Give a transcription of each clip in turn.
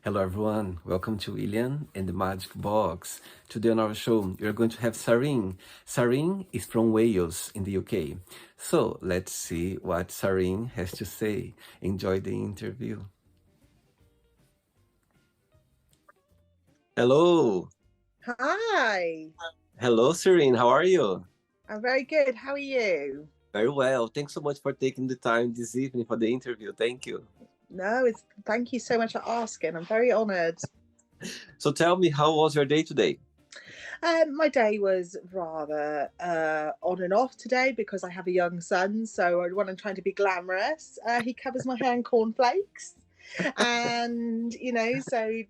Hello, everyone. Welcome to William and the Magic Box. Today on our show, you're going to have Seren. Seren is from Wales in the UK. So let's see what Seren has to say. Enjoy the interview. Hello. Hi, Hello, Seren. How are you? I'm very good. How are you? Very well. Thanks so much for taking the time this evening for the interview. Thank you. No, it's thank you so much for asking. I'm very honoured. So tell me, how was your day today? My day was rather on and off today because I have a young son. So when I'm trying to be glamorous, he covers my hair in cornflakes, and so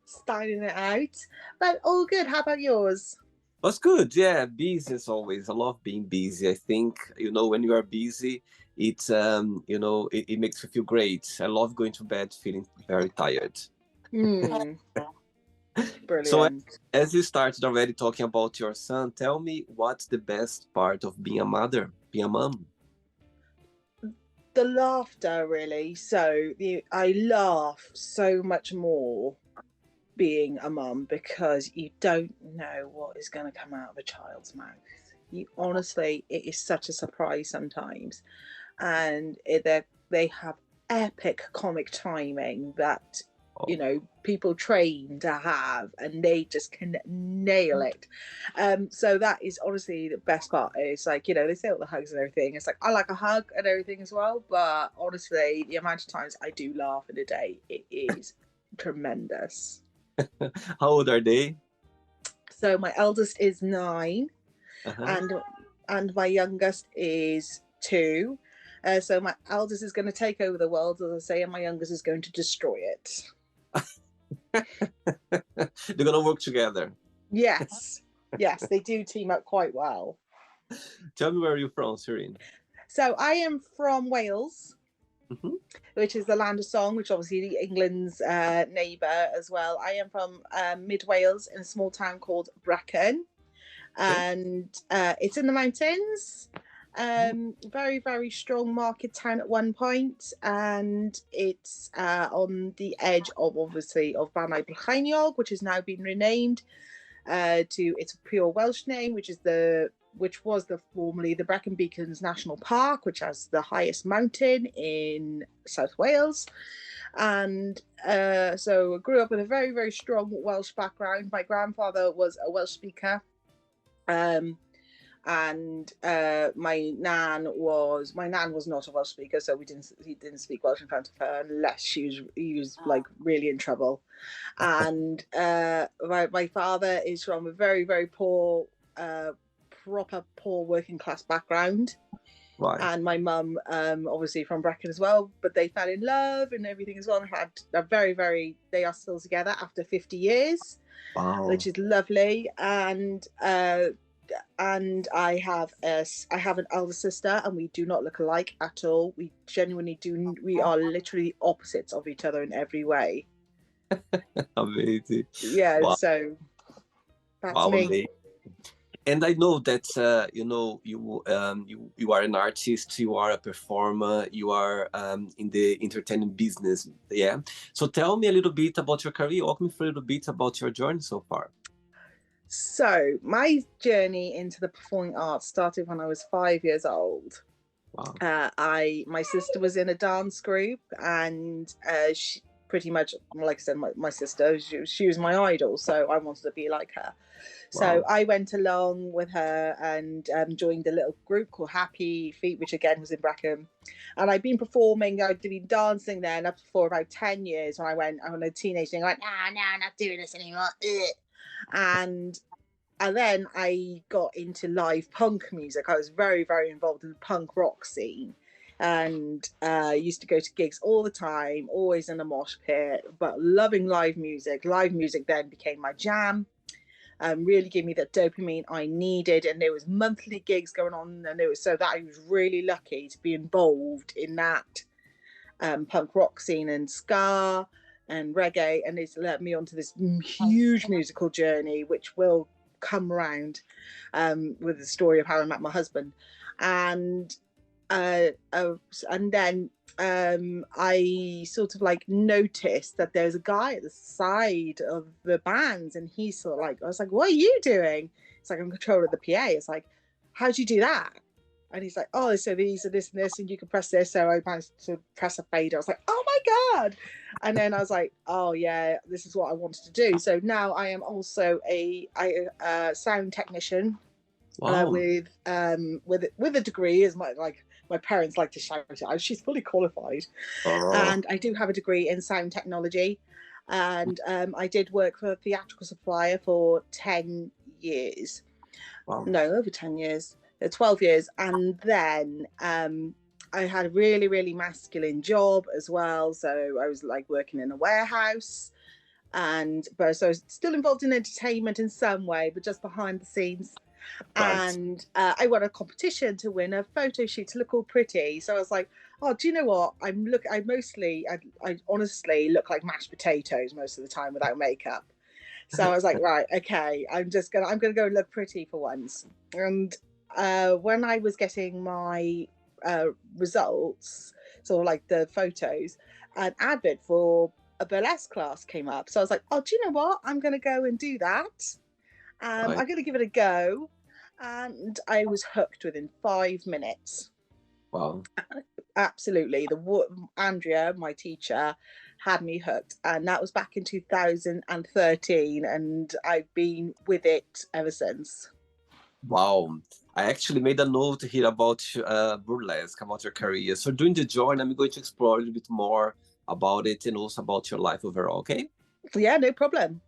styling it out. But all good. How about yours? Was good. Yeah, busy as always. I love being busy. I think, when you are busy, it makes you feel great. I love going to bed feeling very tired. Hmm. So, Brilliant. as you started already talking about your son, tell me what's the best part of being a mother, being a mom? The laughter, really. I laugh so much more being a mum because you don't know what is going to come out of a child's mouth. You honestly, it is such a surprise sometimes, and they have epic comic timing that people train to have, and they just can nail it. So that is honestly the best part. It's like they say all the hugs and everything. It's like I like a hug and everything as well, but honestly, the amount of times I do laugh in a day, it is tremendous. How old are they? So my eldest is 9, Uh-huh. and my youngest is 2. So my eldest is going to take over the world, as I say, and my youngest is going to destroy it. They're gonna work together. Yes, yes, they do team up quite well. Tell me where you're from, Serene. So I am from Wales, Hmm. which is the land of song, which obviously England's neighbour as well. I am from mid Wales in a small town called Brecon, Okay. and it's in the mountains. Very, very strong market town at one point, and it's on the edge of obviously of Banau Brycheiniog, which has now been renamed to its pure Welsh name, which was the formerly the Brecon Beacons National Park, which has the highest mountain in South Wales. And so I grew up with a very, very strong Welsh background. My grandfather was a Welsh speaker. Um, and my nan was not a Welsh speaker, so he didn't speak Welsh in front of her unless he was like really in trouble. And my father is from a very, very poor, proper poor working class background, Why? and my mum obviously from Brecon as well, but they fell in love and everything as well, and had a very, very, they are still together after 50 years, which Wow. is lovely. And I have an elder sister, and we do not look alike at all. We genuinely do. We are literally opposites of each other in every way. Amazing. Yeah, Wow. so that's Wow, me. amazing. And I know that you are an artist, you are a performer, you are in the entertainment business. Yeah. So tell me a little bit about your career. Walk me through a little bit about your journey so far. So my journey into the performing arts started when I was 5 years old. Wow. I My sister was in a dance group, and she pretty much, like I said, my sister, she was my idol, so I wanted to be like her. So Wow. I went along with her and joined a little group called Happy Feet, which again was in Brecon. And I'd been performing, I'd been dancing there up for about 10 years. When I was a teenager, I went, nah, nah, I'm not doing this anymore. Ugh. And then I got into live punk music. I was very, very involved in the punk rock scene, and used to go to gigs all the time, always in a mosh pit, but loving live music. Live music then became my jam. Really gave me that dopamine I needed, and there was monthly gigs going on, and it was so that I was really lucky to be involved in that punk rock scene and ska and reggae, and it's led me onto this huge musical journey, which will come around with the story of how I met my husband. And and then I sort of like noticed that there's a guy at the side of the bands, and he's sort of like, I was like, "What are you doing?" It's like, "I'm controlling the PA." It's like, "How do you do that?" And he's like, "Oh, so these are this and this, and you can press this." So I managed to press a fader. I was like, "Oh my god!" And then I was like, "Oh yeah, this is what I wanted to do." So now I am also a sound technician Wow. with a degree, as my parents like to shout it out. She's fully qualified, Oh, and I do have a degree in sound technology. And I did work for a theatrical supplier for 10 years. wow. No, over 10 years, 12 years, and then I had a really really masculine job as well. So I was like working in a warehouse, but so I was still involved in entertainment in some way, but just behind the scenes. Right. And I won a competition to win a photo shoot to look all pretty. So I was like, "Oh, do you know what? I honestly look like mashed potatoes most of the time without makeup." So I was like, "Right, okay, I'm gonna go and look pretty for once." And when I was getting my results, sort of like the photos, an advert for a burlesque class came up. So I was like, "Oh, do you know what? I'm gonna go and do that. Right. I'm gonna give it a go." And I was hooked within 5 minutes. Wow. Absolutely, Andrea, my teacher, had me hooked, and that was back in 2013, and I've been with it ever since. Wow. I actually made a note here about burlesque, about your career. So during the journey, I'm going to explore a little bit more about it and also about your life overall, okay? Yeah, no problem.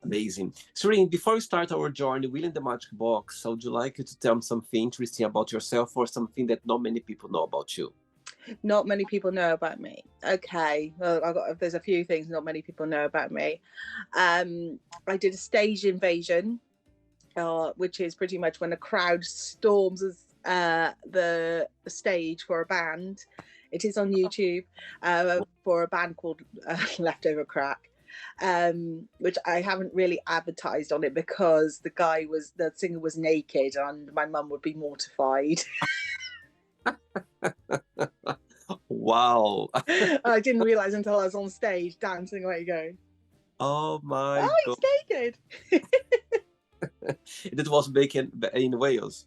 Amazing. Serene, before we start our journey within the magic box, I would like you to tell me something interesting about yourself or something that not many people know about you. Not many people know about me. Okay, well, there's a few things not many people know about me. I did a stage invasion, which is pretty much when a crowd storms the stage for a band. It is on YouTube for a band called Leftover Crack, which I haven't really advertised on it because the singer was naked and my mum would be mortified. Wow. I didn't realize until I was on stage dancing like going, Oh my "Oh, God. he's naked." It was back in Wales.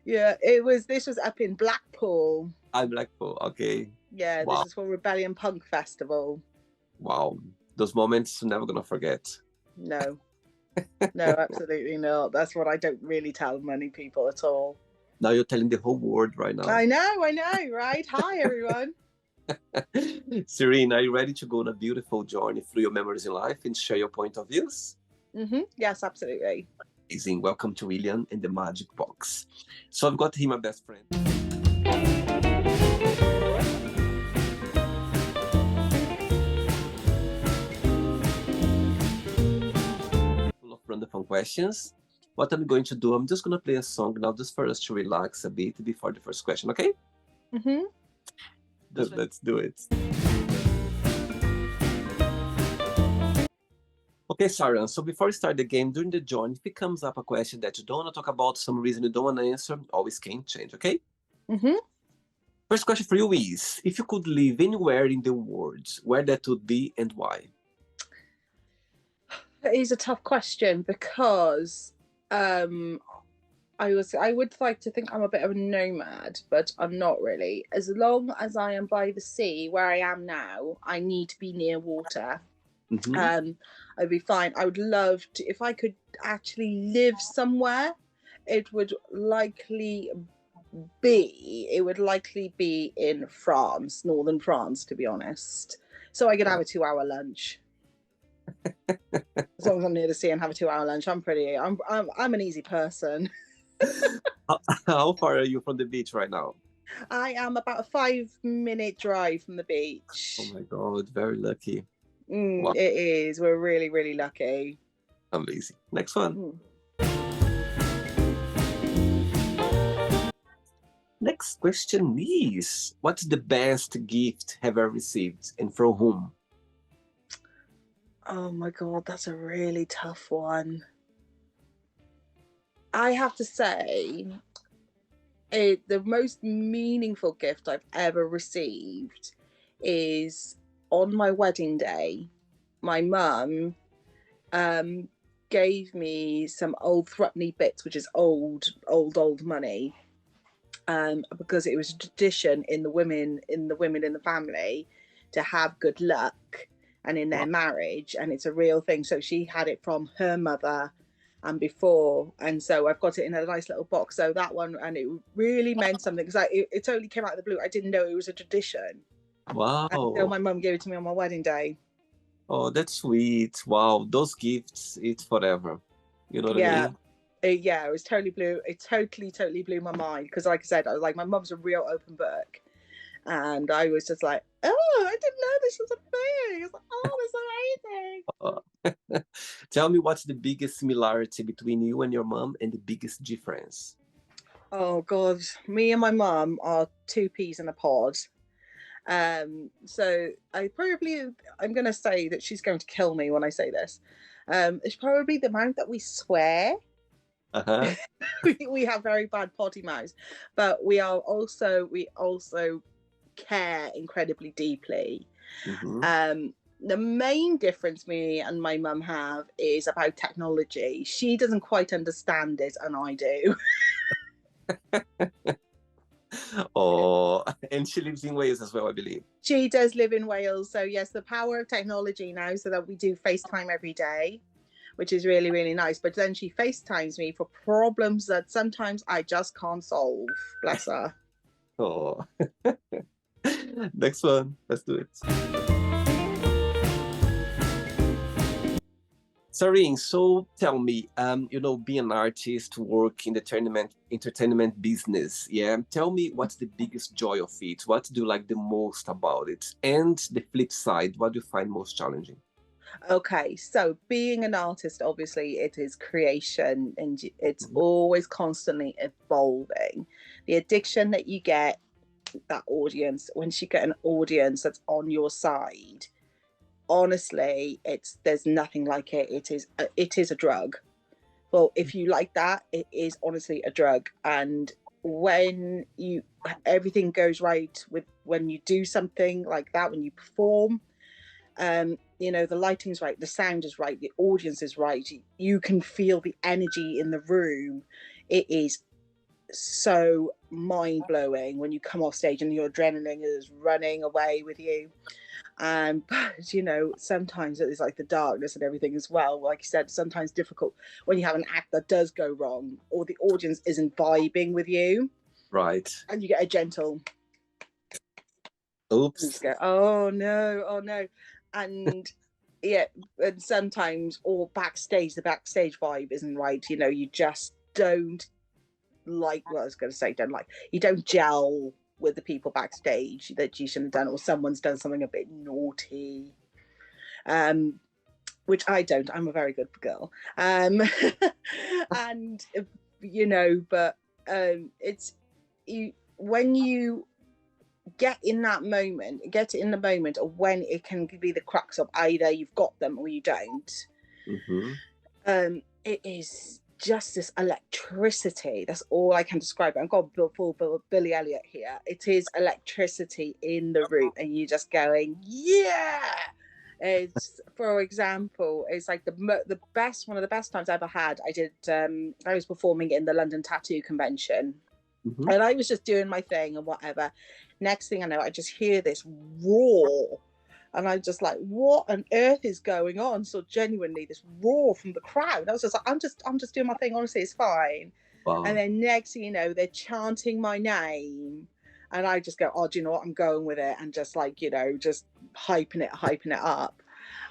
Yeah, this was up in Blackpool. I'm Blackpool. Okay. Yeah, this Wow. is for Rebellion Punk Festival. Wow. Those moments I'm never gonna forget. No, no, absolutely not. That's what I don't really tell many people at all. Now you're telling the whole world right now. I know, right? Hi, everyone. Serena, are you ready to go on a beautiful journey through your memories in life and share your point of views? Yes, absolutely. Amazing. Welcome to William and the Magic Box. So I've got here my best friend. Full of random questions. What I'm going to do, I'm just going to play a song now just for us to relax a bit before the first question, okay? Mm-hmm. Let's do it. Okay, Sharon, so before we start the game, during the join, if it comes up a question that you don't want to talk about, some reason you don't want to answer, always can change, okay? Mm-hmm. First question for you is, if you could live anywhere in the world, where that would be and why? It is a tough question because I would like to think I'm a bit of a nomad, but I'm not really. As long as I am by the sea, where I am now, I need to be near water. Mm-hmm. I'd be fine. I would love to, if I could actually live somewhere, it would likely be in France, northern France, to be honest. So I could have a 2 hour lunch. As long as I'm near the sea and have a 2 hour lunch, I'm an easy person. How far are you from the beach right now? I am about a 5 minute drive from the Oh beach. my God, very lucky. Wow, It is. We're really, really lucky. amazing. Next one. Mm. Next question is, what's the best gift ever received and from whom? Oh my God, that's a really tough one. I have to say, The most meaningful gift I've ever received is on my wedding day. My mum um, gave me some old threepenny bits, which is old money, because it was a tradition in the family to have good luck and in their Wow. marriage, and it's a real thing. So she had it from her mother and before, and so I've got it in a nice little box. So that one, and it really meant something because it totally came out of the blue. I didn't know it was a tradition until Wow. my mum gave it to me on my wedding day. Oh, that's sweet. Wow. Those gifts, it's forever. You know what I Yeah. mean? Yeah, it was totally blew. It totally blew my mind because, like I said, I was like, my mum's a real open book, and I was just like, oh, I didn't know this was a thing. I was like, oh, that's amazing. Uh, Tell me what's the biggest similarity between you and your mom and the biggest difference? Oh God, me and my mum are two peas in a pod. So I'm gonna say that she's going to kill me when I say this. It's probably the amount that we swear. Uh-huh. We have very bad potty mouths, but we also care incredibly deeply. Mm-hmm. The main difference me and my mum have is about technology. She doesn't quite understand it, and I do. Oh, and she lives in Wales as well, I believe. She does live in Wales, so yes, the power of technology now, so that we do FaceTime every day, which is really, really nice. But then she FaceTimes me for problems that sometimes I just can't solve. Bless her. Oh. Next one. Let's do it. Sarine, so tell me, being an artist, work in the entertainment business, yeah. Tell me what's the biggest joy of it? What do you like the most about it? And the flip side, what do you find most challenging? Okay, so being an artist, obviously, it is creation and it's Mhm. always constantly evolving. The addiction that you get, that audience, once you get an audience that's on your side, honestly, there's nothing like it. It is a drug. Well, if you like that, it is honestly a drug. And when you everything goes right with when you do something like that, when you perform, the lighting's right, the sound is right, the audience is right, you can feel the energy in the room. It is so mind blowing when you come off stage and your adrenaline is running away with you. But sometimes it's like the darkness and everything as well. Like you said, sometimes difficult when you have an act that does go wrong or the audience isn't vibing with you, Right. and you get a gentle, and you just Oops. go, oh no, oh no. And yeah, and sometimes, or backstage, the backstage vibe isn't right. You just don't like, well, I was going to say don't like, you don't gel with the people backstage that you shouldn't have done, or someone's done something a bit naughty. Um, which I don't. I'm a very good girl. And but it's you when you get in the moment of when it can be the crux of either you've got them or you don't. Mm-hmm. It is just this electricity. That's all I can describe it. I've got full Billy Elliot here. It is electricity in the room, and you're just going, yeah. It's, for example, it's like the best one of the best times I ever had. I was performing in the London Tattoo Convention, Mm-hmm. and I was just doing my thing and whatever. Next thing I know, I just hear this roar. And I'm just like, what on earth is going on? So genuinely, this roar from the crowd. I was just like, I'm just doing my thing. Honestly, it's fine. And Wow. then next thing you know, they're chanting my name. And I just go, oh, do you know what? I'm going with it. And just like, just hyping it up.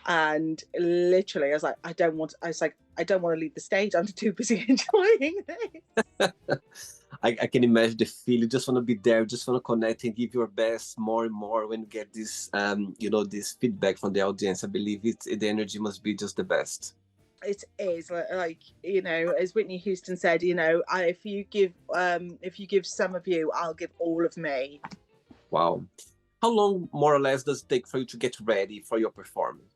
And literally, I was like, I don't want to leave the stage. I'm too busy enjoying this. I can imagine the feel. You just want to be there, just want to connect and give your best more and more when you get this feedback from the audience. I believe the energy must be just the best. It is like, as Whitney Houston said, if you give some of you, I'll give all of me. Wow. How long, more or less, does it take for you to get ready for your performance?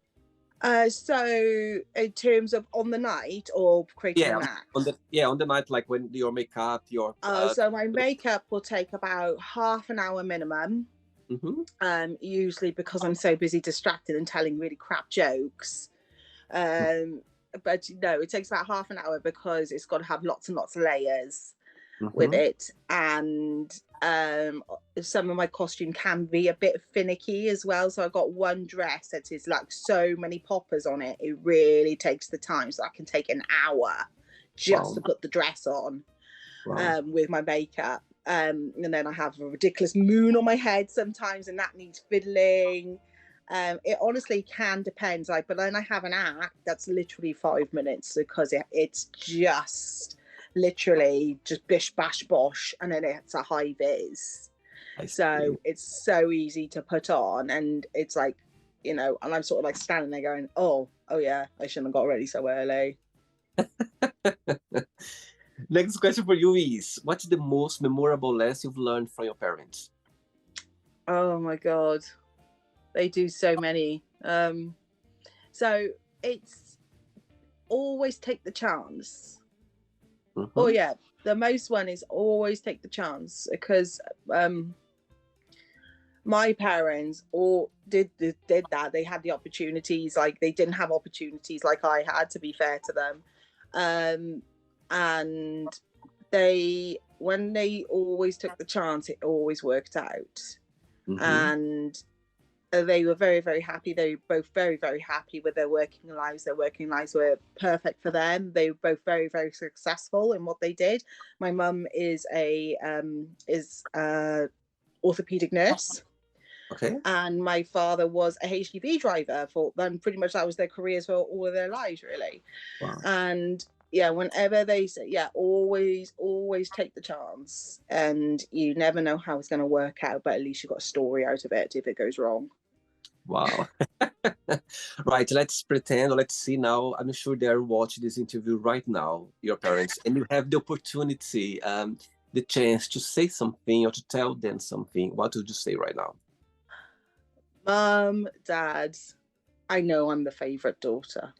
So in terms of on the night or creating Yeah, an act? on the night, like when your makeup, your So my makeup will take about half an hour minimum. mhm. Usually because I'm so busy distracted and telling really crap jokes. But no, it takes about half an hour because it's got to have lots and lots of layers with Mhm. it, and some of my costume can be a bit finicky as well. So I've got one dress that is like so many poppers on it. It really takes the time, so I can take an hour just Wow, to put the dress on wow. with my makeup. And then I have a ridiculous moon on my head sometimes, and that needs fiddling. It honestly can depend. Like, but then I have an act that's literally 5 minutes because it's just literally just bish bash bosh, and then it's a high vis. I see. So it's so easy to put on, and it's like, and I'm sort of like standing there going, oh yeah, I shouldn't have got ready so early. Next question for you is, what's the most memorable lesson you've learned from your parents? Oh my god, they do so many. So it's always take the chance. Oh Mm-hmm. yeah, the most one is always take the chance because my parents all did that. They had the opportunities, like they didn't have opportunities like I had. To be fair to them, and when they always took the chance, it always worked out. Mm-hmm. And they were very, very happy. They were both very, very happy with their working lives. Their working lives were perfect for them. They were both very, very successful in what they did. My mum is a orthopedic nurse, Okay. and my father was a HGV driver for them. Pretty much that was their careers for all of their lives, really. Wow. And yeah, whenever they say, yeah, always take the chance, and you never know how it's going to work out, but at least you got a story out of it if it goes wrong. Wow. Right, let's pretend, let's see now. I'm sure they are watching this interview right now, your parents, and you have the opportunity, the chance to say something or to tell them something. What would you say right now? Mum, Dad, I know I'm the favourite daughter.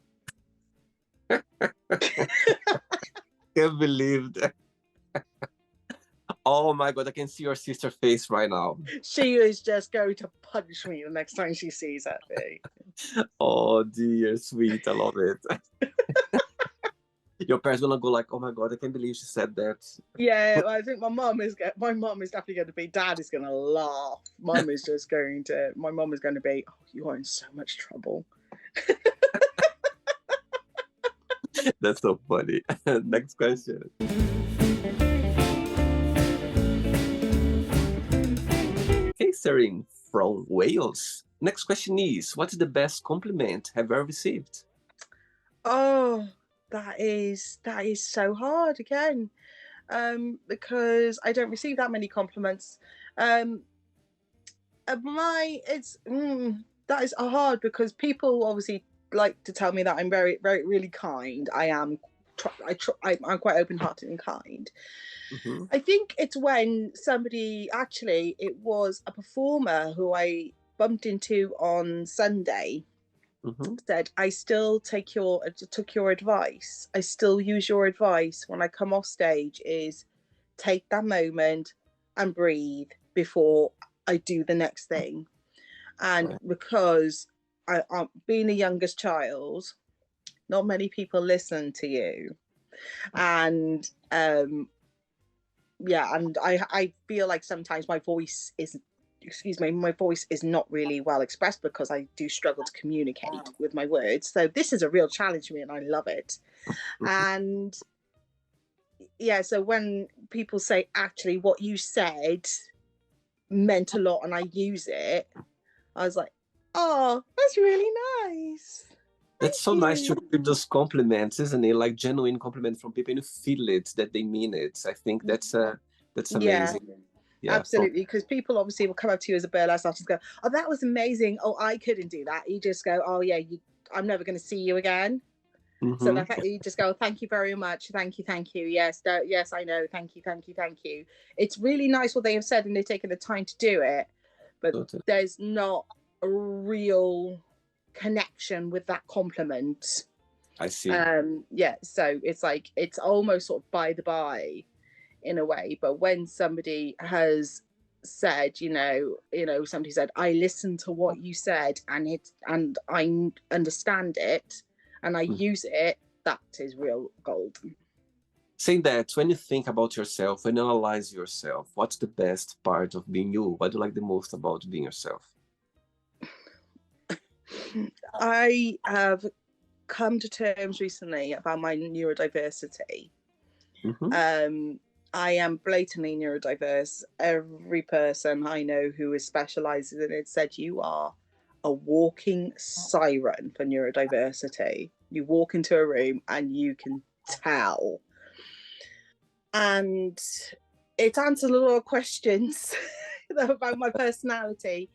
Can't believe that. Oh my God, I can see your sister face right now. She is just going to punch me the next time she sees me. Oh dear, sweet, I love it. Your parents gonna go like, oh my God, I can't believe she said that. Yeah, I think my mum is definitely going to be. Dad is going to laugh. My mum is going to be. Oh, you are in so much trouble. That's so funny. Next question. Okay, Seren from Wales. Next question is, what's the best compliment have you ever received? Oh, that is so hard again, because I don't receive that many compliments. Um, my it's that is hard because people obviously like to tell me that I'm very, very, really kind. I am. I'm quite open-hearted and kind. Mm-hmm. I think it's when somebody, actually, it was a performer who I bumped into on Sunday, Mm-hmm. said, I still took your advice. I still use your advice when I come off stage, is take that moment and breathe before I do the next thing. And Right. because being the youngest child, not many people listen to you. And yeah, and I feel like sometimes my voice is not really well expressed because I do struggle to communicate with my words. So this is a real challenge for me, and I love it. Mm-hmm. And yeah, so when people say actually what you said meant a lot and I use it, I was like, oh, that's really nice. That's Thank so nice to you. receive those compliments, isn't it? Like genuine compliments from people and you feel it that they mean it. I think that's Yeah, amazing. Yeah, from absolutely. Because people obviously will come up to you as a burlesque artist and go, oh, that was amazing. Oh, I couldn't do that. You just go, oh, yeah, I'm never going to see you again. So mm-hmm. that you just go, thank you very much. Thank you. Yes, yes, I know. Thank you. It's really nice what they have said and they've taken the time to do it. But Totally. there's not a real connection with that compliment. I see. Yeah, so it's like, it's almost sort of by the by in a way. But when somebody has said, somebody said, I listened to what you said, and I understand it, and I use it, that is real gold. Saying that, when you think about yourself, when you analyze yourself, what's the best part of being you? What do you like the most about being yourself? I have come to terms recently about my neurodiversity. I am blatantly neurodiverse. Every person I know who is specializes in it said, you are a walking siren for neurodiversity. You walk into a room and you can tell. And it answered a lot of questions about my personality.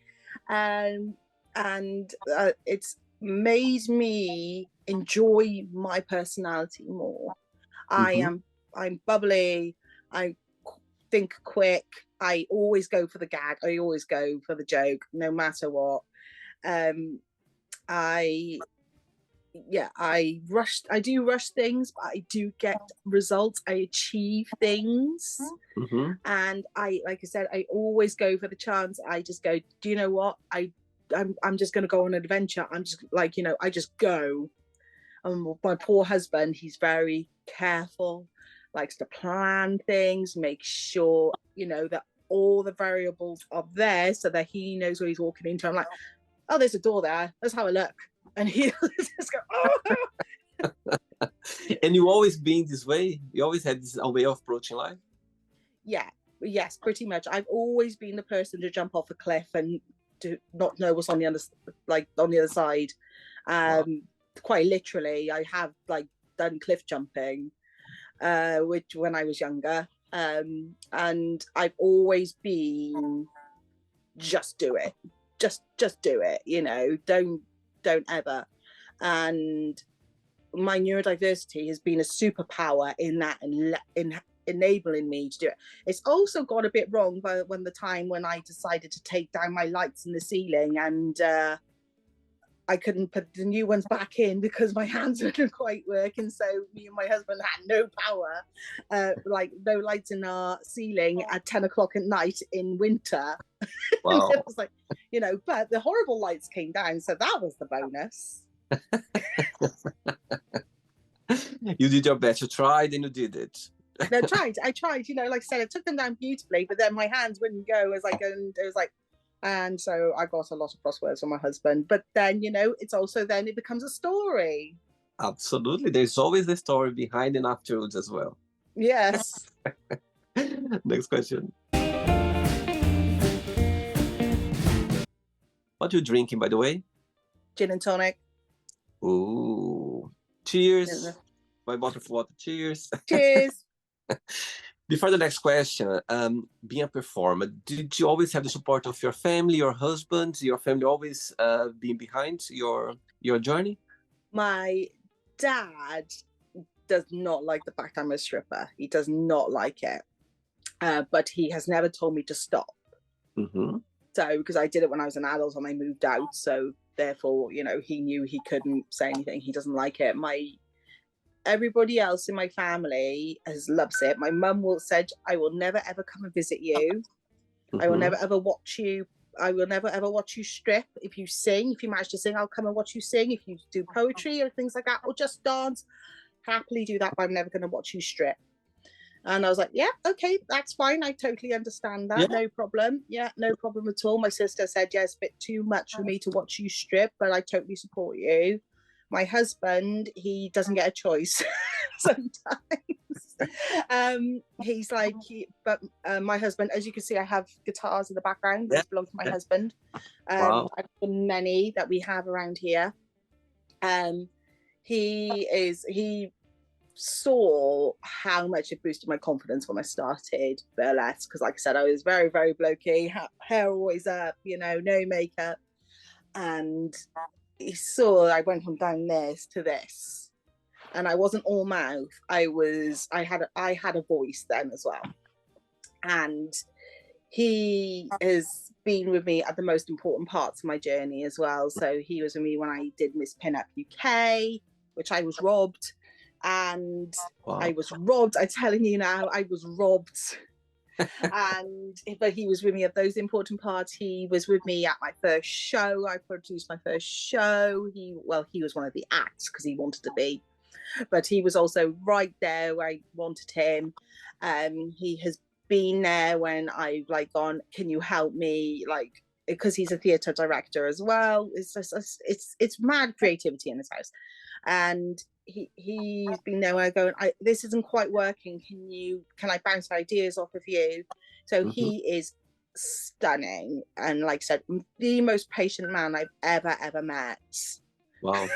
And it's made me enjoy my personality more. I'm bubbly. I think quick. I always go for the gag. I always go for the joke, no matter what. I do rush things, but I do get results. I achieve things. And like I said, I always go for the chance. I just go, do you know what? I'm just going to go on an adventure. I'm just like, I just go. My poor husband, he's very careful, likes to plan things, make sure, that all the variables are there so that he knows what he's walking into. I'm like, oh, there's a door there. Let's have a look. And he'll just go, oh. And you always been this way? You always had this way of approaching life? Yeah, yes, pretty much. I've always been the person to jump off a cliff and to not know what's on the other side. Wow. Quite literally, I have done cliff jumping, which when I was younger, and I've always been just do it, just do it, don't ever. And my neurodiversity has been a superpower in that, and in enabling me to do it. It's also got a bit wrong when I decided to take down my lights in the ceiling, and I couldn't put the new ones back in because my hands didn't quite work. And so me and my husband had no power, no lights in our ceiling at 10 o'clock at night in winter. Wow. It was like, but the horrible lights came down. So that was the bonus. You did your best. You tried and you did it. I tried. Like I said, I took them down beautifully, but then my hands wouldn't go as I go. And it was like, and so I got a lot of crosswords from my husband. But then, it's also then it becomes a story. Absolutely. There's always a story behind and afterwards as well. Yes. Next question. What are you drinking, by the way? Gin and tonic. Ooh. Cheers. My bottle of water. Cheers. Cheers. Before the next question, being a performer, did you always have the support of your family, your husband, your family always being behind your journey? My dad does not like the fact I'm a stripper. He does not like it. But he has never told me to stop. So, because I did it when I was an adult and I moved out. So therefore, he knew he couldn't say anything. He doesn't like it. Everybody else in my family loves it. My mum said, I will never ever come and visit you. I will never ever watch you. I will never ever watch you strip. If you sing, if you manage to sing, I'll come and watch you sing. If you do poetry or things like that, or just dance, happily do that, but I'm never going to watch you strip. And I was like, yeah, okay, that's fine. I totally understand that. Yeah. No problem. Yeah, no problem at all. My sister said, yeah, it's a bit too much for me to watch you strip, but I totally support you. My husband, he doesn't get a choice sometimes. He's like, my husband, as you can see, I have guitars in the background. These belong to my husband. Wow. I've got many that we have around here. He saw how much it boosted my confidence when I started burlesque, because like I said, I was very, very blokey, hair always up, no makeup, and he saw I went from down this to this, and I wasn't all mouth. I had a voice then as well, and he has been with me at the most important parts of my journey as well. So he was with me when I did Miss Pinup UK, which I was robbed. And Wow. I was robbed. I'm telling you now, I was robbed. But he was with me at those important parts. He was with me at my first show. I produced my first show. He was one of the acts because he wanted to be, but he was also right there where I wanted him. He has been there when I've like gone, can you help me? Like, because he's a theatre director as well. It's just, it's mad creativity in this house. And he's been there where I go, this isn't quite working. Can I bounce ideas off of you? So he is stunning. And like I said, the most patient man I've ever met. Wow.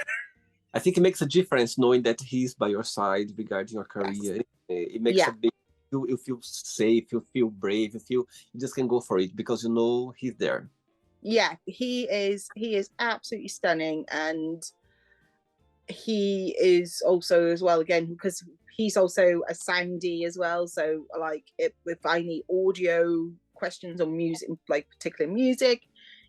I think it makes a difference knowing that he's by your side regarding your career. Yes. It makes a big, you feel safe, you feel brave, you just can go for it because you know he's there. Yeah, he is absolutely stunning. And he is also as well, again, because he's also a soundy as well. So like if I need audio questions on music, like particular music,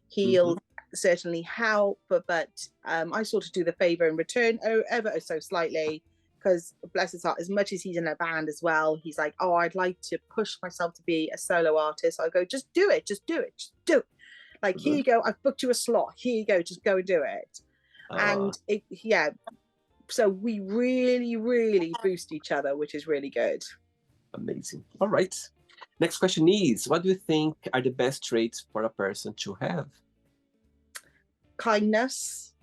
he'll certainly help. But I sort of do the favor in return, ever so slightly, because bless his heart, as much as he's in a band as well, he's like, oh, I'd like to push myself to be a solo artist. I go, just do it. Like, here you go, I've booked you a slot, here you go, just go and do it. And so we really boost each other, which is really good. Amazing. All right, next question is, what do you think are the best traits for a person to have? Kindness.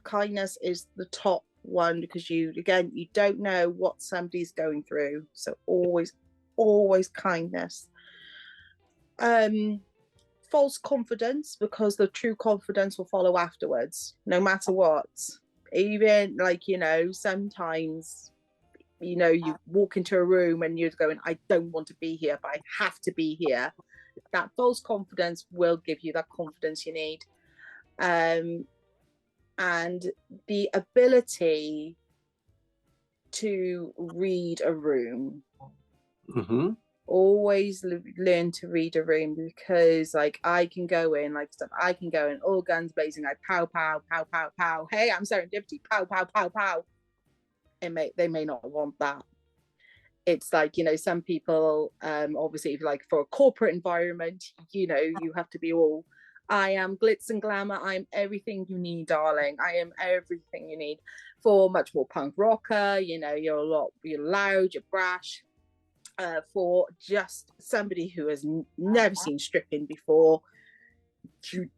Kindness is the top one, because you don't know what somebody's going through, so always kindness. False confidence, because the true confidence will follow afterwards, no matter what. Even like, sometimes, you walk into a room and you're going, I don't want to be here, but I have to be here. That false confidence will give you that confidence you need. And the ability to read a room. Always learn to read a room, because like I can go in all guns blazing, like pow pow pow pow pow, hey, I'm Seren Dippity, pow pow pow pow. They may not want that. It's like, some people, obviously, like for a corporate environment, you have to be all, I am glitz and glamour, I'm everything you need, darling, I am everything you need. For much more punk rocker, you're loud, you're brash. For just somebody who has never seen stripping before, you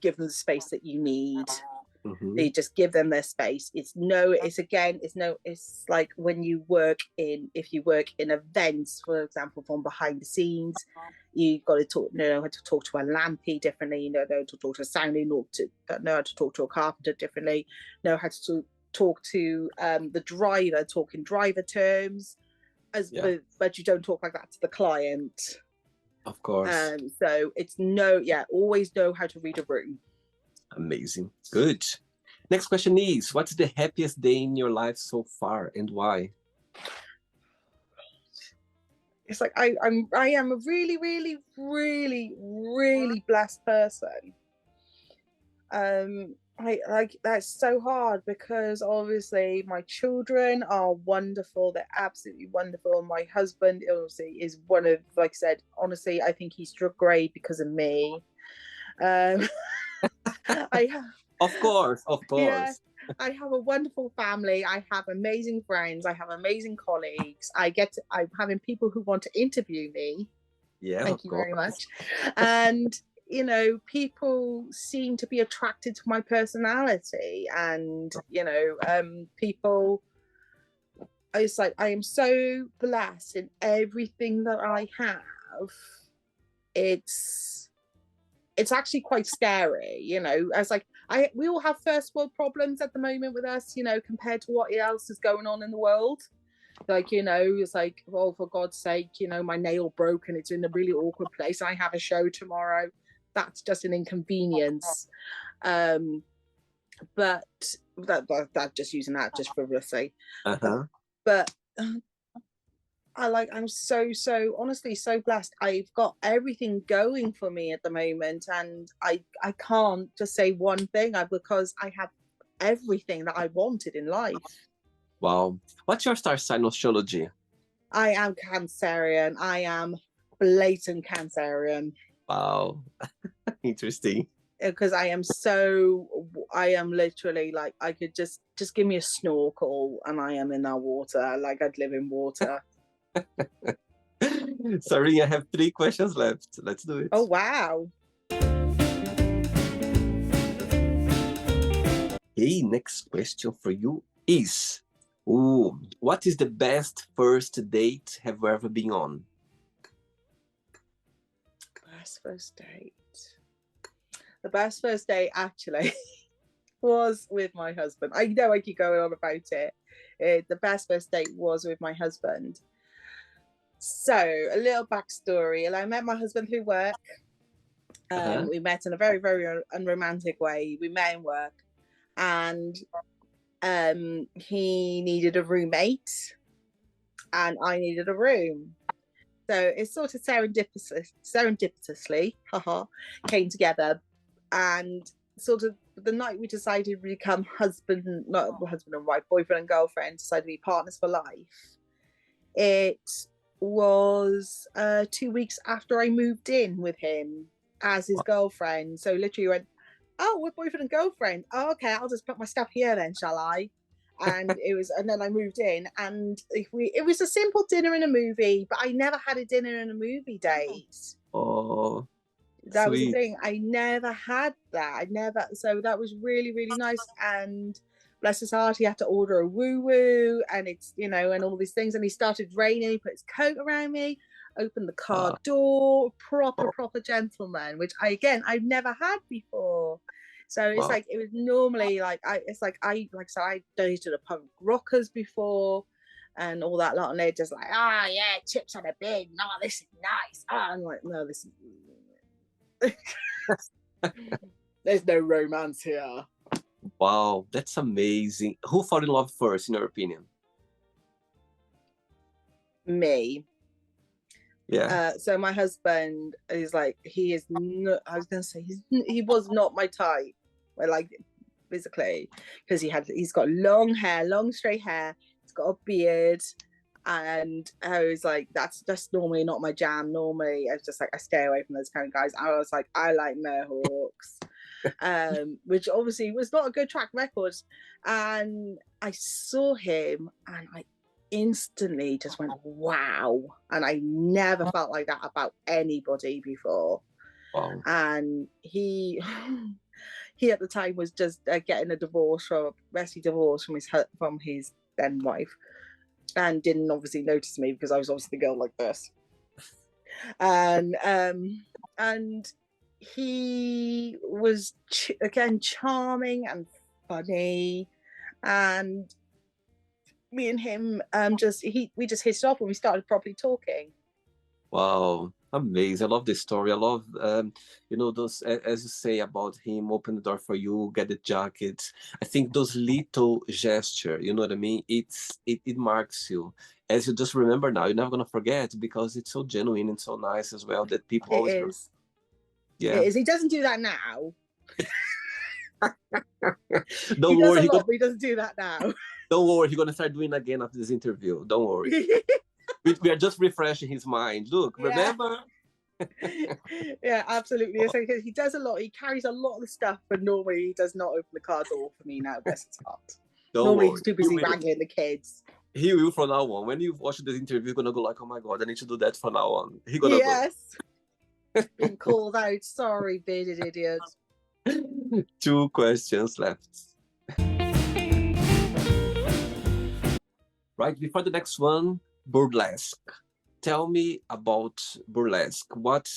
give them the space that you need. They just give them their space. It's like when you work in events, for example, from behind the scenes, you've got to know how to talk to a lampy differently, know how to talk to a sounding, know how to talk to a carpenter differently, know how to talk to the driver, talk in driver terms. But you don't talk like that to the client, of course. So it's always know how to read a room. Amazing. Good. Next question is, what's the happiest day in your life so far and why? It's like I am a really blessed person. That's so hard, because obviously my children are wonderful, they're absolutely wonderful. My husband obviously is one of, like I said, honestly, I think he struck great because of me. Of course. Yeah, I have a wonderful family, I have amazing friends, I have amazing colleagues, I'm having people who want to interview me. Thank you very much. And people seem to be attracted to my personality, and people, it's like I am so blessed in everything that I have. It's actually quite scary, as like we all have first world problems at the moment with us, compared to what else is going on in the world. Like, it's like, oh, for God's sake, my nail broke and it's in a really awkward place, I have a show tomorrow. That's just an inconvenience. But that just using that just for frivolously. But I'm so honestly so blessed. I've got everything going for me at the moment, and I can't just say one thing because I have everything that I wanted in life. Wow. What's your star sign astrology? I am Cancerian. I am blatant Cancerian. Wow. Interesting. Because I am literally like, I could just give me a snorkel and I am in that water. Like, I'd live in water. Sorry, I have 3 questions left. Let's do it. Oh, wow. Hey, next question for you is, what is the best first date have you ever been on? Best first date. The best first date actually was with my husband. I know I keep going on about it. The best first date was with my husband. So, a little backstory. I met my husband through work. We met in a very, very unromantic way. We met in work, and he needed a roommate, and I needed a room. So it's sort of serendipitously, came together, and sort of the night we decided we become not husband and wife, boyfriend and girlfriend, decided to be partners for life. It was 2 weeks after I moved in with him as his girlfriend. So literally went, oh, we're boyfriend and girlfriend. Oh, okay, I'll just put my stuff here then, shall I? And then I moved in, and it was a simple dinner and a movie, but I never had a dinner and a movie date. Oh, that sweet. was the thing. I never had that. So that was really, really nice. And bless his heart, he had to order a woo-woo, and it's, and all these things. And he started raining, he put his coat around me, opened the car door, proper gentleman, which I've never had before. So it's like, it was normally like, I dated a punk rockers before and all that lot, and they're just like, yeah, chips on a bin, no, this is nice. I'm like, no, this is there's no romance here. Wow, that's amazing. Who fell in love first, in your opinion? Me. Yeah. So my husband is like, he is not, I was gonna say he was not my type, like physically, because he's got long hair, long straight hair, he's got a beard, and I was like, that's just normally not my jam. Normally I was just like, I stay away from those kind of guys. I was like, I like Merhawks. Which obviously was not a good track record. And I saw him and I instantly just went, wow. And I never felt like that about anybody before. Wow. And he at the time was just getting a messy divorce from his then wife, and didn't obviously notice me because I was obviously the girl like this. And he was again charming and funny, and me and him we just hit it off when we started properly talking. Wow, amazing. I love this story. I love those, as you say, about him open the door for you, get the jacket. I think those little gesture, you know what I mean, it marks you, as you just remember now. You're never gonna forget, because it's so genuine and so nice as well, that people always it is. Yeah, it is. He doesn't do that now. Don't worry, but he doesn't do that now. Don't worry, he's gonna start doing again after this interview. Don't worry. we are just refreshing his mind. Look, yeah. Remember? Yeah, absolutely. So he does a lot. He carries a lot of the stuff, but normally he does not open the car door for me now. Bless his heart. Normally he's too busy wrangling the kids. He will from now on. When you watch this interview, he's gonna go like, "Oh my god, I need to do that from now on." He's gonna go. Been called out. Sorry, bearded idiot. 2 questions left. Right, before the next one, burlesque. Tell me about burlesque. What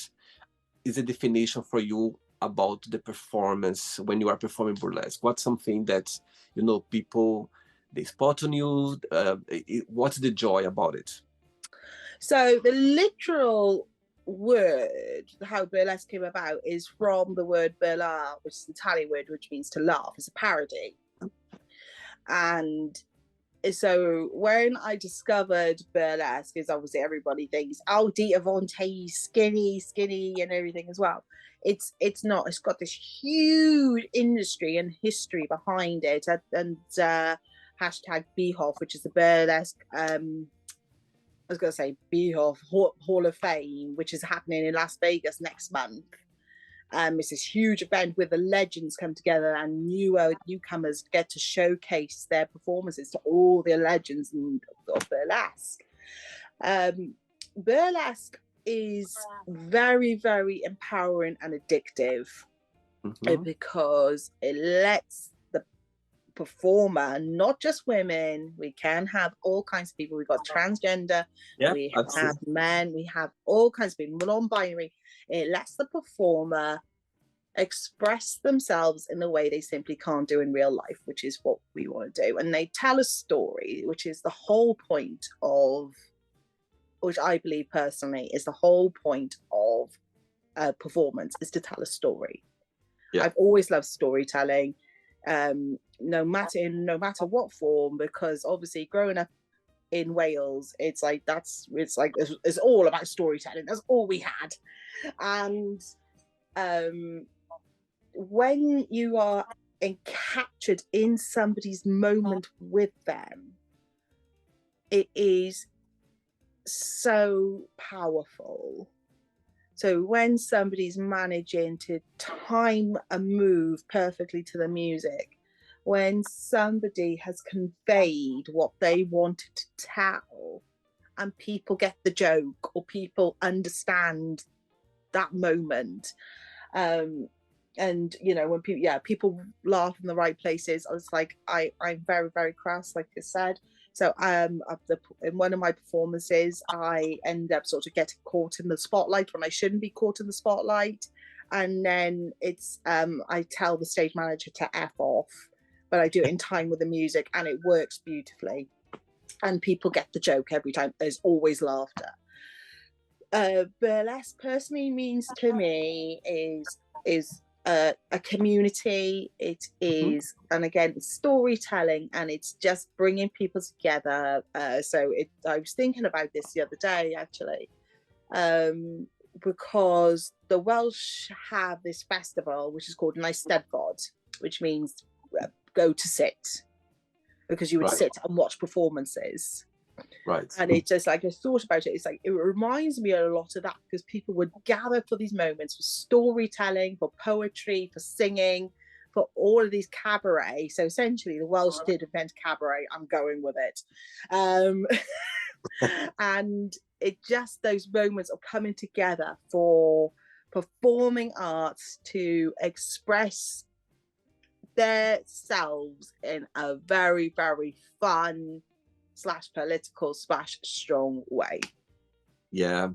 is the definition for you about the performance when you are performing burlesque? What's something that, people, they spot on you? What's the joy about it? So the literal word, how burlesque came about, is from the word burla, which is the Italian word, which means to laugh. It's a parody. And So when I discovered burlesque, is obviously everybody thinks, oh, Dita Von Teese, skinny, and everything as well. It's not. It's got this huge industry and history behind it, and hashtag Beehoff, which is the burlesque. I was going to say Beehoff Hall of Fame, which is happening in Las Vegas next month. It's this huge event where the legends come together and newcomers get to showcase their performances to all the legends of burlesque. Burlesque is very, very empowering and addictive because it lets the performer, not just women, we can have all kinds of people. We've got transgender, we have men, we have all kinds of people, non-binary. It lets the performer express themselves in a way they simply can't do in real life, which is what we want to do. And they tell a story, which is the whole point of, which I believe personally is the whole point of performance, is to tell a story. I've always loved storytelling, no matter what form, because obviously growing up in Wales, it's all about storytelling. That's all we had. And when you are captured in somebody's moment with them, it is so powerful. So when somebody's managing to time a move perfectly to the music, when somebody has conveyed what they wanted to tell, and people get the joke or people understand that moment, and when people laugh in the right places, I was like, I'm very, very crass, like I said. So in one of my performances, I end up sort of getting caught in the spotlight when I shouldn't be caught in the spotlight. And then it's I tell the stage manager to F off, but I do it in time with the music and it works beautifully. And people get the joke every time. There's always laughter. Burlesque personally means to me is a community. It is, and again, it's storytelling, and it's just bringing people together. I was thinking about this the other day, actually, because the Welsh have this festival which is called Yn Eisteddfod, which means go to sit, because you would sit and watch performances. Right. And it's just like, I thought about it, it's like, it reminds me a lot of that, because people would gather for these moments, for storytelling, for poetry, for singing, for all of these cabaret. So essentially the Welsh did invent cabaret. I'm going with it. And it just, those moments of coming together for performing arts to express themselves in a very, very fun / political / strong way. Yeah,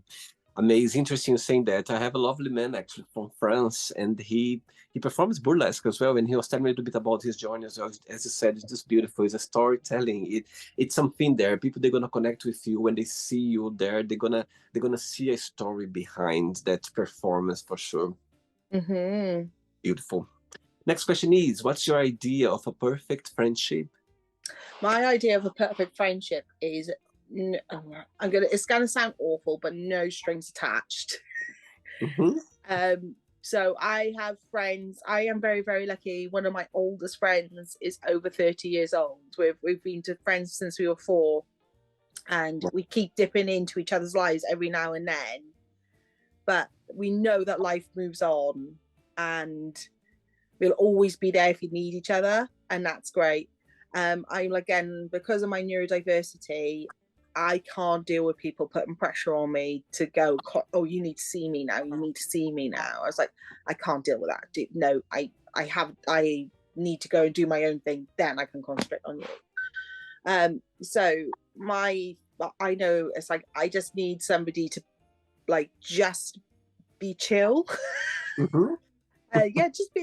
amazing. Interesting saying that. I have a lovely man actually from France, and he performs burlesque as well, and he was telling me a little bit about his journey as well. As you said, it's just beautiful. It's a storytelling. It's something there. People, they're gonna connect with you when they see you there. They're gonna see a story behind that performance for sure. Beautiful. Next question is, what's your idea of a perfect friendship? My idea of a perfect friendship is, it's gonna sound awful, but no strings attached. So I have friends. I am very, very lucky. One of my oldest friends is over 30 years old. We've been friends since we were 4, and we keep dipping into each other's lives every now and then. But we know that life moves on, and we'll always be there if you need each other, and that's great. I'm, again, because of my neurodiversity, I can't deal with people putting pressure on me to go, oh, you need to see me now. You need to see me now. I was like, I can't deal with that. No, I need to go and do my own thing. Then I can concentrate on you. So I know it's like, I just need somebody to like, just be chill.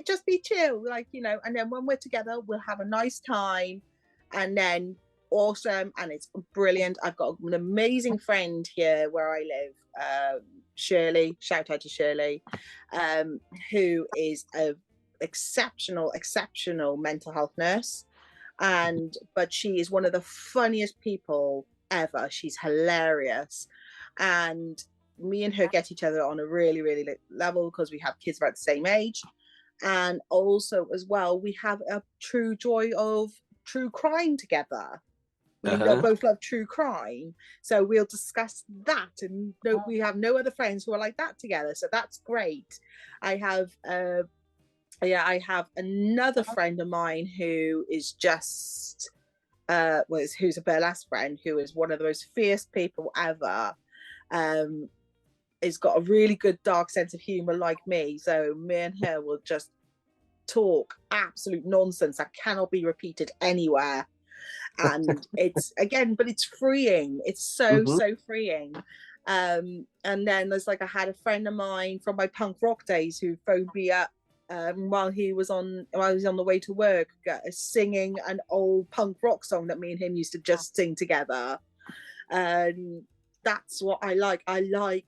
Just be chill, like, and then when we're together, we'll have a nice time, and then awesome, and it's brilliant. I've got an amazing friend here where I live, Shirley, shout out to Shirley, who is a exceptional mental health nurse, But she is one of the funniest people ever. She's hilarious, and me and her get each other on a really, really level because we have kids about the same age, and also as well we have a true joy of true crime together. We both love true crime, so we'll discuss that. And we have no other friends who are like that together, so that's great. I have I have another friend of mine who is just who's a burlesque friend, who is one of the most fierce people ever. Has got a really good dark sense of humor like me, so me and her will just talk absolute nonsense that cannot be repeated anywhere. And it's but it's freeing. It's so freeing. And then there's like, I had a friend of mine from my punk rock days who phoned me up while I was on the way to work, singing an old punk rock song that me and him used to just sing together. And that's what I like. I like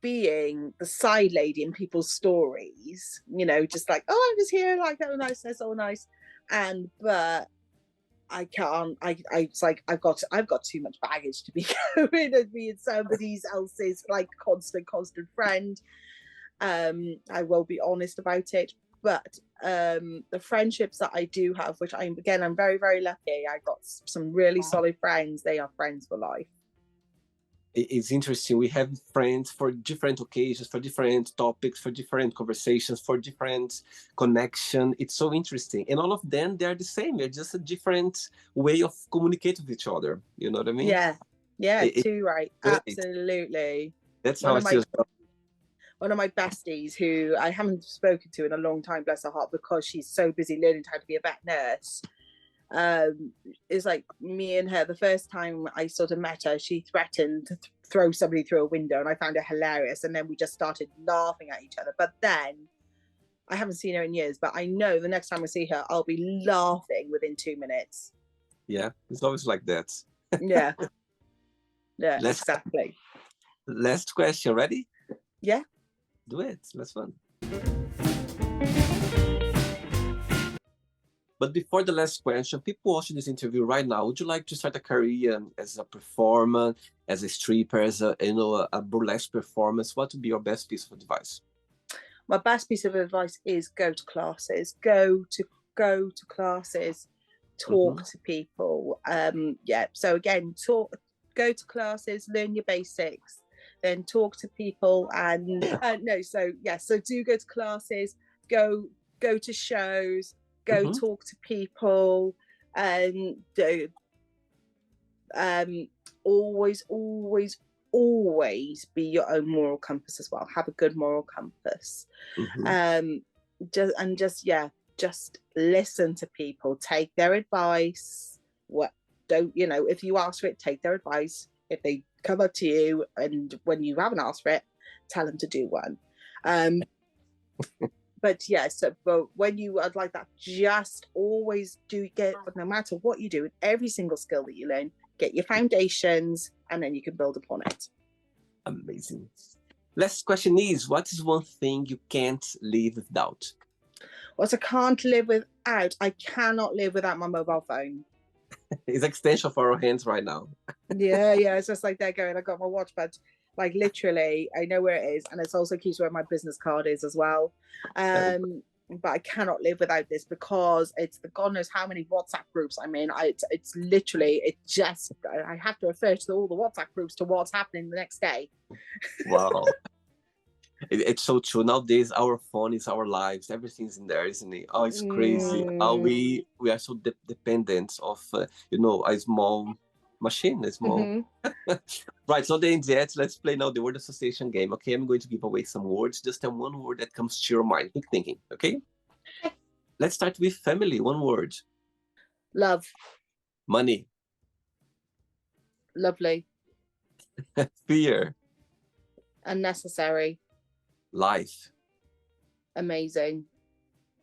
being the side lady in people's stories, just like, oh, I was here, like, that was nice, that's all nice. But I can't. It's like I've got too much baggage to be going and being somebody else's like constant friend. I will be honest about it. But the friendships that I do have, which I'm very, very lucky. I got some really solid friends. They are friends for life. It's interesting. We have friends for different occasions, for different topics, for different conversations, for different connection. It's so interesting. And all of them, they're the same. They're just a different way of communicating with each other. You know what I mean? Yeah, too right. Absolutely. That's how I feel. One of my besties, who I haven't spoken to in a long time, bless her heart, because she's so busy learning how to be a vet nurse. Is like, me and her, the first time I sort of met her, she threatened to throw somebody through a window, and I found it hilarious, and then we just started laughing at each other. But then I haven't seen her in years, but I know the next time I see her, I'll be laughing within 2 minutes. Yeah, it's always like that. Yeah, exactly. Last question. Ready? Yeah, do it. Let's fun. But before the last question, people watching this interview right now, would you like to start a career as a performer, as a stripper, as a burlesque performance? What would be your best piece of advice? My best piece of advice is go to classes. Go to classes. Talk to people. So again, go to classes, learn your basics, then talk to people. And so do go to classes, go to shows, go talk to people, and always be your own moral compass as well. Have a good moral compass. Just listen to people, take their advice. If you ask for it, take their advice. If they come up to you and when you haven't asked for it, tell them to do one. But when you are like that, just always no matter what you do, in every single skill that you learn, get your foundations, and then you can build upon it. Amazing. Last question is, what is one thing you can't live without? What I can't live without? I cannot live without my mobile phone. It's an extension for our hands right now. Yeah. It's just like they're going, I got my watch, but like literally, I know where it is, and it also keeps where my business card is as well. But I cannot live without this, because it's the God knows how many WhatsApp groups I'm in. It's literally, I have to refer to all the WhatsApp groups to what's happening the next day. Wow. It's so true. Nowadays, our phone is our lives. Everything's in there, isn't it? Oh, it's crazy. We are so dependent of, a small machine, a small... Right, so the yet. Let's play now the word association game. Okay, I'm going to give away some words. Just tell one word that comes to your mind. Keep thinking, okay? Let's start with family. One word. Love. Money. Lovely. Fear. Unnecessary. Life. Amazing.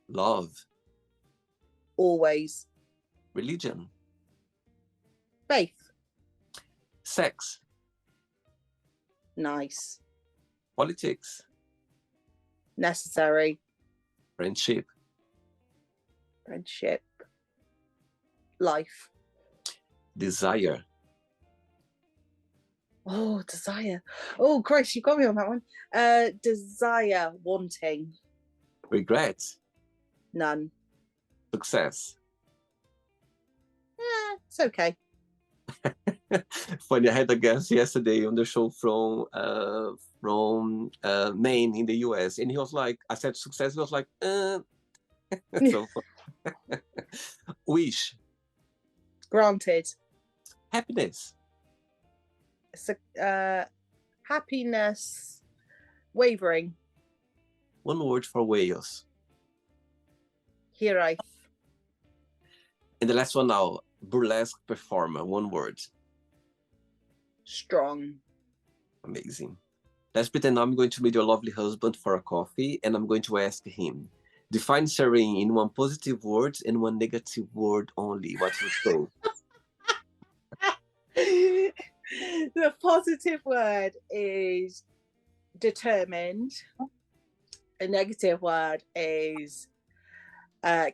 Love. Always. Religion. Faith. Sex. Nice. Politics. Necessary. Friendship. Friendship. Life. Desire. Oh, desire. Oh, Christ, you got me on that one. Desire. Wanting. Regret. None. Success. It's okay. Funny, I had a guest yesterday on the show from Maine in the US, and he was like, I said success, he was like, so wish. Granted. Happiness. Happiness. Wavering. One word for Wales. Hero. And the last one now, burlesque performer, one word. Strong. Amazing. Let's pretend I'm going to meet your lovely husband for a coffee, and I'm going to ask him, define Seren in one positive word and one negative word only. What you say? The positive word is determined. A negative word is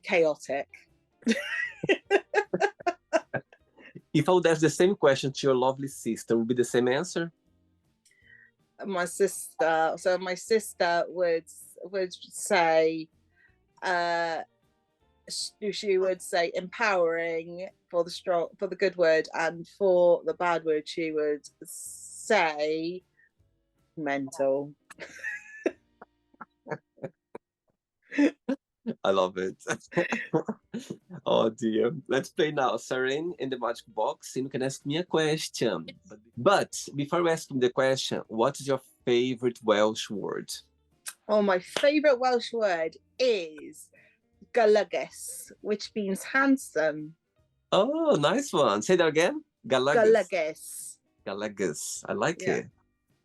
chaotic. If I would ask the same question to your lovely sister, would be the same answer? My sister would say, she would say empowering for the good word, and for the bad word she would say mental. I love it. Oh dear. Let's play now. Seren in the magic box, and you can ask me a question. But before we ask me the question, what is your favorite Welsh word? Oh, my favorite Welsh word is golygus, which means handsome. Oh, nice one. Say that again. Golygus. Golygus. I like it.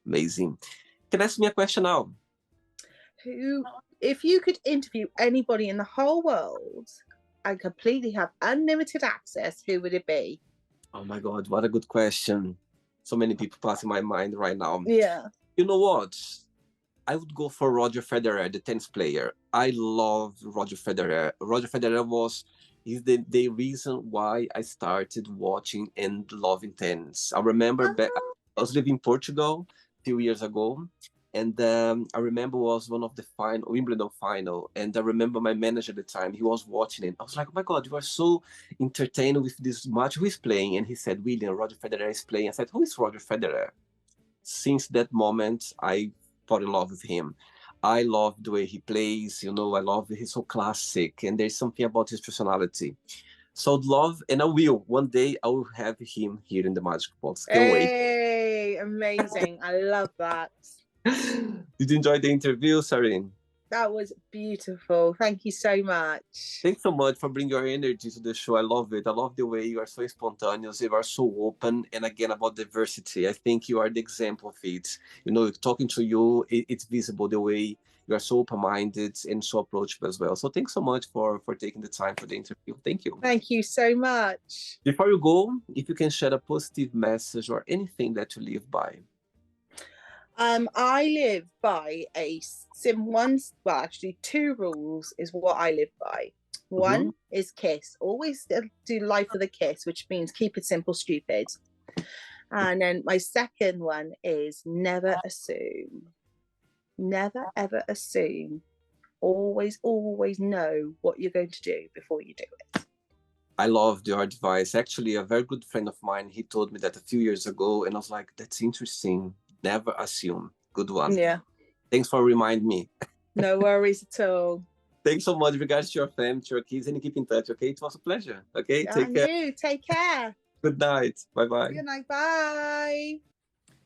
Amazing. Can you ask me a question now? If you could interview anybody in the whole world and completely have unlimited access, who would it be? Oh my God, what a good question. So many people passing my mind right now. Yeah. You know what? I would go for Roger Federer, the tennis player. I love Roger Federer. Roger Federer is the reason why I started watching and loving tennis. I remember I was living in Portugal a few years ago, and I remember it was one of the Wimbledon final, and I remember my manager at the time, he was watching it. I was like, oh my God, you are so entertained with this match. Who is playing? And he said, William, Roger Federer is playing. I said, who is Roger Federer? Since that moment, I fall in love with him. I love the way he plays, I love he's so classic, and there's something about his personality. So love, and one day I will have him here in the Magic Box. Can't wait. Hey, amazing. I love that. Did you enjoy the interview, Seren? That was beautiful. Thank you so much. Thanks so much for bringing your energy to the show. I love it. I love the way you are so spontaneous, you are so open, and again, about diversity. I think you are the example of it. Talking to you, it's visible the way you are so open-minded and so approachable as well. So thanks so much for taking the time for the interview. Thank you. Thank you so much. Before you go, if you can share a positive message or anything that you live by. I live by two rules is what I live by. One is kiss. Always do life with a kiss, which means keep it simple, stupid. And then my second one is never assume. Never, ever assume. Always, always know what you're going to do before you do it. I loved your advice. Actually, a very good friend of mine, he told me that a few years ago, and I was like, that's interesting. Never assume. Good one. Yeah. Thanks for reminding me. No worries at all. Thanks so much. Regards to your family, to your kids, and keep in touch, okay? It was a pleasure. Okay? Take care. Take care. Good night. Bye-bye. Good night. Bye.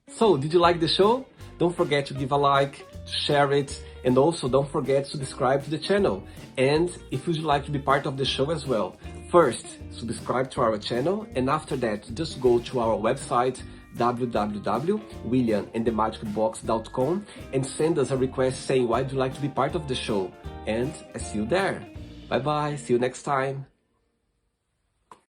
So, did you like the show? Don't forget to give a like, to share it, and also don't forget to subscribe to the channel. And if you'd like to be part of the show as well, first, subscribe to our channel, and after that, just go to our website, www.williamandthemagicbox.com, and send us a request saying why you'd like to be part of the show. And I see you there. Bye bye, see you next time.